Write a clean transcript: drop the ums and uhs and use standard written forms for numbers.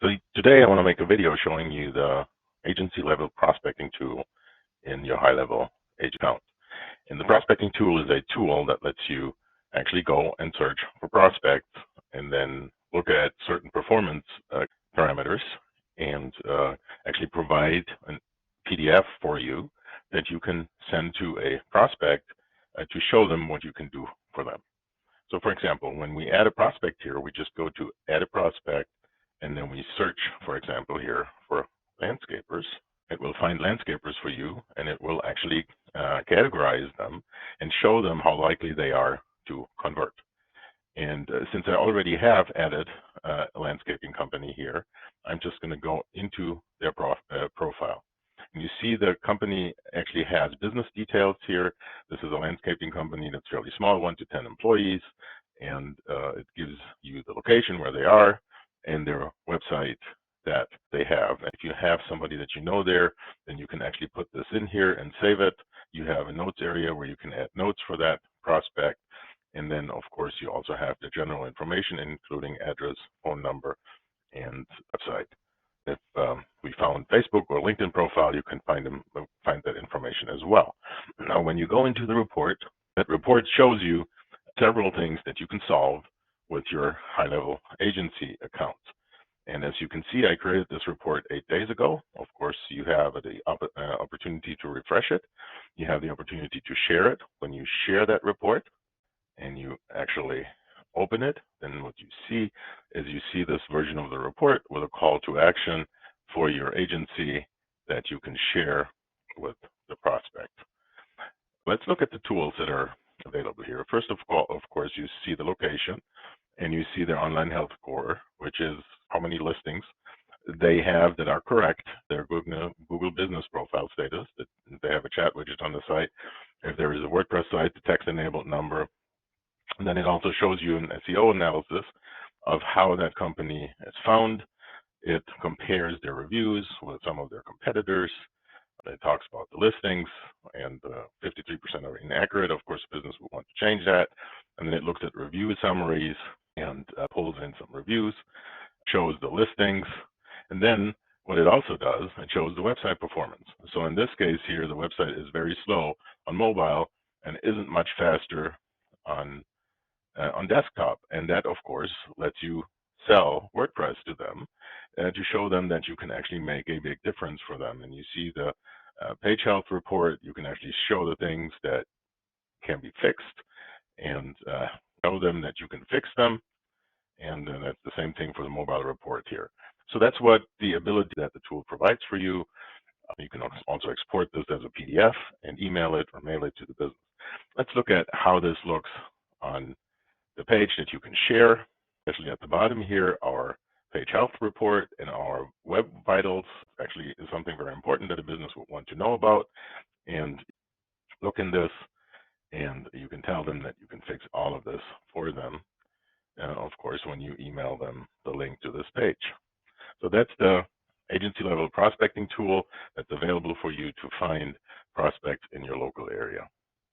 So today I want to make a video showing you the agency level prospecting tool in your high level age account. And the prospecting tool is a tool that lets you actually go and search for prospects and then look at certain performance parameters and actually provide a PDF for you that you can send to a prospect to show them what you can do for them. So for example, when we add a prospect here, we just go to add a prospect and then we search, for example, here for landscapers. It will find landscapers for you and it will actually categorize them and show them how likely they are to convert. And since I already have added a landscaping company here, I'm just going to go into their profile. And you see the company actually has business details here. This is a landscaping company that's fairly small, 1 to 10 employees, and it gives you the location where they are and their website that they have. And if you have somebody that you know there, then you can actually put this in here and save it. You have a notes area where you can add notes for that prospect. And then, of course, you also have the general information, including address, phone number, and website. If we found Facebook or LinkedIn profile, you can find that information as well. Now, when you go into the report, that report shows you several things that you can solve with your high-level agency accounts. And as you can see, I created this report 8 days ago. Of course, you have the opportunity to refresh it. You have the opportunity to share it. When you share that report and you actually open it, then what you see is you see this version of the report with a call to action for your agency that you can share with the prospect. Let's look at the tools that are available here. First of course, you see the location and you see their online health score, which is how many listings they have that are correct, their Google business profile status, that they have a chat widget on the site. If there is a WordPress site, the text-enabled number. And then it also shows you an SEO analysis of how that company is found. It compares their reviews with some of their competitors. It talks about the listings, and 53% are inaccurate. Of course, business will want to change that. And then it looks at review summaries and pulls in some reviews, shows the listings. And then what it also does, it shows the website performance. So in this case here, the website is very slow on mobile and isn't much faster on desktop. And that, of course, lets you sell WordPress to them to show them that you can actually make a big difference for them. And you see the page health report. You can actually show the things that can be fixed and show them that you can fix them. And that's the same thing for the mobile report here. So that's what the ability that the tool provides for you. You can also export this as a PDF and email it or mail it to the business. Let's look at how this looks on the page that you can share, especially at the bottom here. Our page health report and our web vitals actually is something very important that a business would want to know about. And look in this, and you can tell them that you can fix all of this for them. Of course, when you email them the link to this page. So that's the agency level prospecting tool that's available for you to find prospects in your local area.